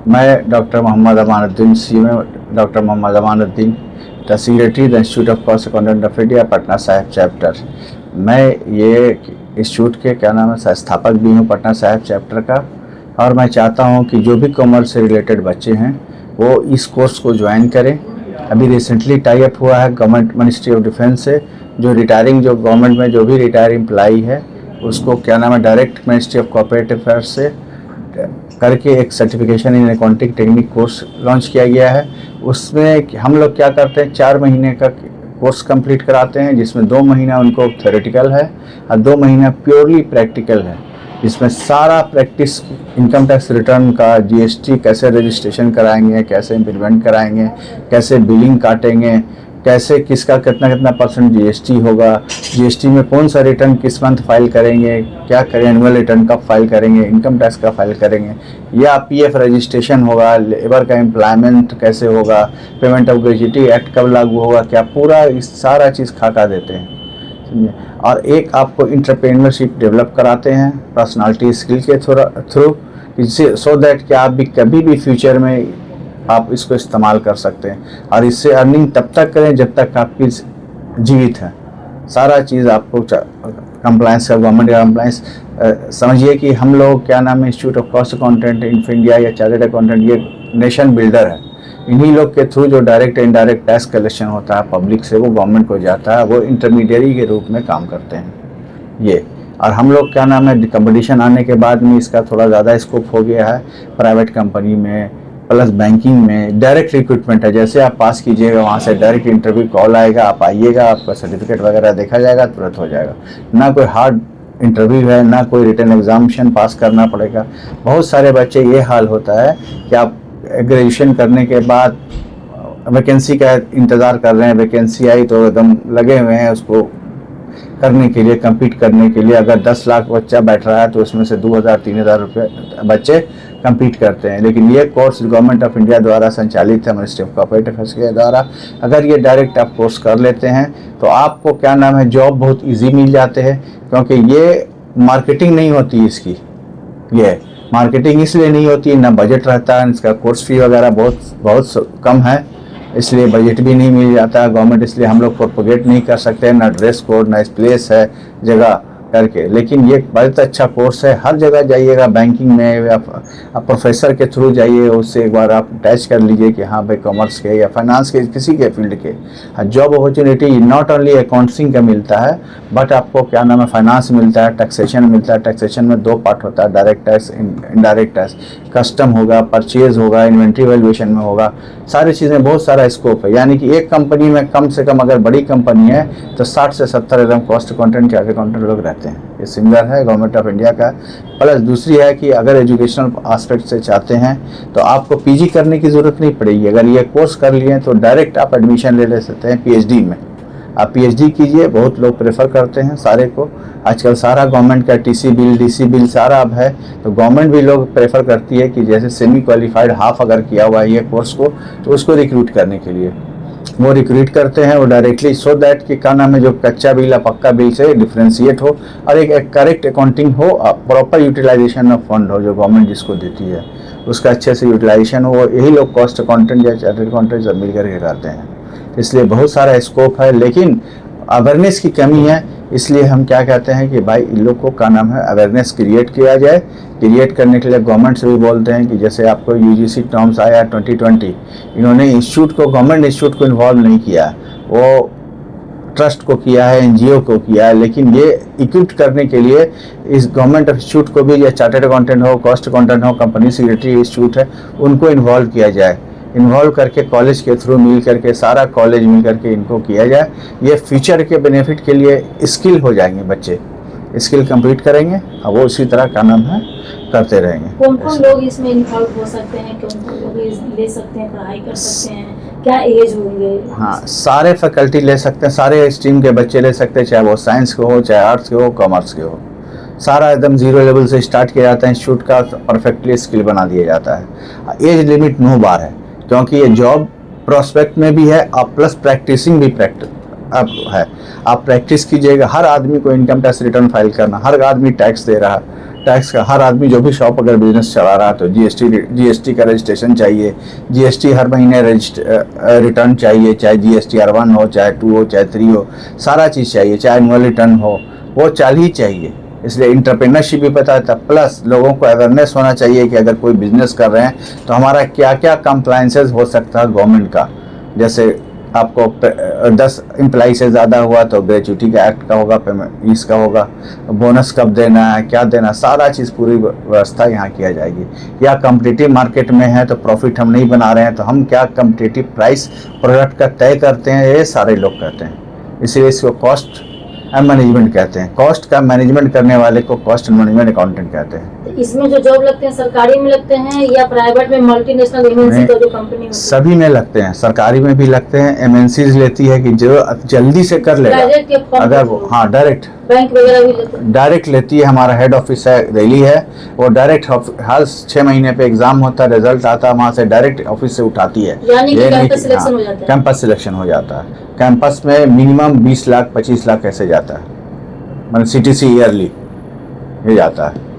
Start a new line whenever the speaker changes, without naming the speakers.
मैं doctor Mohammad Amanuddin doctor Mohammad Amanuddin, the secretary the institute of cost accountant of India, Patna Sahib chapter. मैं ये institute के संस्थापक भी हूँ पटना साहिब चैप्टर का, और मैं चाहता हूँ कि जो भी कॉमर्स से रिलेटेड बच्चे हैं वो इस कोर्स को ज्वाइन करें। अभी रिसेंटली टाई अप हुआ है गवर्नमेंट मिनिस्ट्री ऑफ डिफेंस से, जो गवर्नमेंट में जो भी रिटायर एम्प्लॉई है उसको direct ministry of corporate affairs से करके एक certification in accounting technique course launch किया गया है। उसमें हम लोग क्या करते हैं, 4 महीने का कोर्स कंप्लीट कराते हैं, जिसमें 2 महीना उनको थ्योरेटिकल है और 2 महीना प्योरली प्रैक्टिकल है, जिसमें सारा प्रैक्टिस इनकम टैक्स रिटर्न का, जीएसटी कैसे रजिस्ट्रेशन कराएंगे, कैसे इम्प्लीमेंट कराएंगे, कैसे बिलिंग काटेंगे, कैसे किसका कितना कितना परसेंट जीएसटी होगा, जीएसटी में कौन सा रिटर्न किस मंथ फाइल करेंगे, क्या करें, एनुअल रिटर्न कब फाइल करेंगे, इनकम टैक्स का फाइल करेंगे, या पीएफ रजिस्ट्रेशन होगा, लेबर का एम्प्लॉयमेंट कैसे होगा, पेमेंट ऑफ ग्रेजुएटी एक्ट कब लागू होगा, क्या पूरा इस सारा चीज़ खाका देते हैं, समझे। और एक आपको इंटरप्रेन्योरशिप डेवलप कराते हैं पर्सनालिटी स्किल के थ्रू, इससे सो दैट कि आप भी कभी भी फ्यूचर में आप इसको इस्तेमाल कर सकते हैं, और इससे अर्निंग तब तक करें जब तक आपकी जीवित है। सारा चीज़ आपको कंप्लायंस का, गवर्नमेंट का कंप्लायंस, समझिए कि हम लोग institute of cost accountant in India या चार्टर्ड अकाउंटेंट, ये नेशन बिल्डर है। इन्हीं लोग के थ्रू जो डायरेक्ट इनडायरेक्ट टैक्स कलेक्शन होता है पब्लिक से, वो गवर्नमेंट को जाता है, वो इंटरमीडियरी के रूप में काम करते हैं ये। और हम लोग कंपटीशन आने के बाद में इसका थोड़ा ज़्यादा स्कोप हो गया है प्राइवेट कंपनी में, प्लस बैंकिंग में डायरेक्ट रिक्रूटमेंट है। जैसे आप पास कीजिएगा वहाँ से डायरेक्ट इंटरव्यू कॉल आएगा, आप आइएगा, आपका सर्टिफिकेट वगैरह देखा जाएगा, तुरंत हो जाएगा। ना कोई हार्ड इंटरव्यू है, ना कोई रिटन एग्जामिनेशन पास करना पड़ेगा। बहुत सारे बच्चे ये हाल होता है कि आप ग्रेजुएशन करने के बाद वैकेंसी का इंतज़ार कर रहे हैं, वैकेंसी आई तो एकदम लगे हुए हैं उसको करने के लिए, compete करने के लिए। अगर 10 लाख बच्चा बैठ रहा है तो उसमें से 2000-3000 रुपये बच्चे compete करते हैं। लेकिन ये कोर्स गवर्नमेंट ऑफ इंडिया द्वारा संचालित है, मिनिस्ट्री ऑफ कॉर्पोरेट अफेयर्स के द्वारा। अगर ये डायरेक्ट आप कोर्स कर लेते हैं तो आपको जॉब बहुत ईजी मिल जाते हैं, क्योंकि ये मार्केटिंग नहीं होती इसकी। ये मार्केटिंग इसलिए नहीं होती है, ना बजट रहता है, इसका कोर्स फी वगैरह बहुत कम है, इसलिए बजट भी नहीं मिल जाता गवर्नमेंट, इसलिए हम लोग प्रोपोगेट नहीं कर सकते, ना ड्रेस कोड, ना प्लेस है जगह करके। लेकिन ये बहुत अच्छा कोर्स है, हर जगह जाइएगा, बैंकिंग में आप प्रोफेसर के थ्रू जाइए, उससे एक बार आप टच कर लीजिए कि हाँ भाई कॉमर्स के या फाइनेंस के किसी के फील्ड के job opportunity not only accounting का मिलता है, बट आपको फाइनेंस मिलता है, टैक्सेशन मिलता है। टैक्सेशन में 2 पार्ट होता है, direct tax, indirect tax, custom होगा, परचेज होगा, इन्वेंट्री वैल्यूएशन में होगा, सारी चीज़ें, बहुत सारा स्कोप है। यानी कि एक कंपनी में कम से कम अगर बड़ी कंपनी है तो 60 से 70 एकदम कॉस्ट अकाउंटेंट, चार्टर्ड अकाउंटेंट लोग रहते हैं। ये सिमिलर है गवर्नमेंट ऑफ इंडिया का। प्लस दूसरी है कि अगर एजुकेशनल एस्पेक्ट से चाहते हैं तो आपको पीजी करने की ज़रूरत नहीं पड़ेगी। अगर ये कोर्स कर लिए तो डायरेक्ट आप एडमिशन ले सकते हैं पीएचडी में। आप पीएचडी कीजिए, बहुत लोग प्रेफर करते हैं सारे को। आजकल सारा गवर्नमेंट का टीसी बिल, डीसी बिल सारा अब है, तो गवर्नमेंट भी लोग प्रेफर करती है कि जैसे सेमी क्वालिफाइड हाफ अगर किया हुआ है ये कोर्स को, तो उसको रिक्रूट करने के लिए वो रिक्रूट करते हैं वो डायरेक्टली, सो दैट कि जो कच्चा बिल या पक्का बिल से डिफ्रेंशिएट हो और एक करेक्ट अकाउंटिंग हो, प्रॉपर यूटिलाइजेशन ऑफ फंड हो जो गवर्नमेंट जिसको देती है, उसका अच्छे से यूटिलाइजेशन हो। यही लोग कॉस्ट अकाउंटेंट या चार्टर्ड अकाउंटेंट सब मिल करके करते हैं। इसलिए बहुत सारा स्कोप है, लेकिन अवेयरनेस की कमी है। इसलिए हम क्या कहते हैं कि भाई इन लोग को अवेयरनेस क्रिएट किया जाए। क्रिएट करने के लिए गवर्नमेंट से भी बोलते हैं कि जैसे आपको यूजीसी टर्म्स आया 2020, इन्होंने गवर्नमेंट इंस्टीट्यूट को इन्वॉल्व नहीं किया, वो ट्रस्ट को किया है, एनजीओ को किया है। लेकिन ये इक्विप करने के लिए इस गवर्नमेंट इंस्टीट्यूट को भी, या चार्टर्ड अकाउंटेंट हो, कॉस्ट अकाउंटेंट हो, कंपनी सेक्रेटरी इंस्टीट्यूट है, उनको इन्वॉल्व किया जाए। इन्वॉल्व करके कॉलेज के थ्रू मिल करके, सारा कॉलेज मिल करके इनको किया जाए। ये फ्यूचर के बेनिफिट के लिए स्किल हो जाएंगे बच्चे, स्किल कंप्लीट करेंगे और वो उसी तरह करते रहेंगे।
कौन कौन लोग इसमें इन्वॉल्व हो सकते हैं, कौन कौन लोग ले सकते हैं, पढ़ाई कर सकते हैं, क्या एज होंगे?
हाँ, सारे फैकल्टी ले सकते हैं, सारे स्ट्रीम के बच्चे ले सकते हैं, चाहे वो साइंस के हो, चाहे आर्ट्स के हो, कॉमर्स के हो। सारा एकदम 0 लेवल से स्टार्ट किया जाता है, इंस्टीट्यूट का परफेक्टली स्किल बना दिया जाता है। एज लिमिट नो बार है, क्योंकि ये जॉब प्रोस्पेक्ट में भी है और प्लस प्रैक्टिसिंग भी अब है। आप प्रैक्टिस कीजिएगा। हर आदमी को इनकम टैक्स रिटर्न फाइल करना, हर आदमी टैक्स दे रहा है, टैक्स का, हर आदमी जो भी शॉप अगर बिजनेस चला रहा है तो जीएसटी का रजिस्ट्रेशन चाहिए, जीएसटी हर महीने रिटर्न चाहिए, चाहे जीएसटी R1 हो, चाहे 2 हो, चाहे 3 हो, सारा चीज़ चाहिए, चाहे एनुअल रिटर्न हो, वो चाहिए। इसलिए इंटरप्रेन्योरशिप भी पता था, प्लस लोगों को अवेयरनेस होना चाहिए कि अगर कोई बिजनेस कर रहे हैं तो हमारा क्या क्या कंप्लाइंसेस हो सकता है गवर्नमेंट का। जैसे आपको 10 एम्प्लॉई से ज़्यादा हुआ तो ग्रेच्युटी का एक्ट का होगा, पेमेंट इसका होगा, बोनस कब देना है, क्या देना, सारा चीज़ पूरी व्यवस्था यहाँ किया जाएगी। या कम्पिटिटिव मार्केट में है तो प्रॉफिट हम नहीं बना रहे हैं तो हम क्या कम्पिटिटिव प्राइस प्रोडक्ट का तय करते हैं, ये सारे लोग कहते हैं। इसलिए इसको कॉस्ट मैनेजमेंट कहते हैं। कॉस्ट का मैनेजमेंट करने वाले को कॉस्ट मैनेजमेंट अकाउंटेंट कहते हैं।
इसमें जो जॉब लगते हैं सरकारी में लगते हैं या प्राइवेट में, मल्टीनेशनल एमएनसी का जो कंपनी होती है?
सभी में लगते हैं, सरकारी में भी लगते हैं। एमएनसीज लेती है कि जो जल्दी से कर लेगा, अगर वो हाँ डायरेक्ट
बैंक वगैरह भी लेते हैं,
डायरेक्ट लेती है। हमारा हेड ऑफिस है दिल्ली है, वो डायरेक्ट हर 6 महीने पे एग्जाम होता है, रिजल्ट आता है, वहाँ से डायरेक्ट ऑफिस से उठाती है।
यानी कि कैंपस सिलेक्शन हो जाता है।
कैंपस सिलेक्शन हो जाता है। कैंपस में मिनिमम 20 लाख 25 लाख ऐसे जाता है, मतलब CTC ईयरली ये जाता है।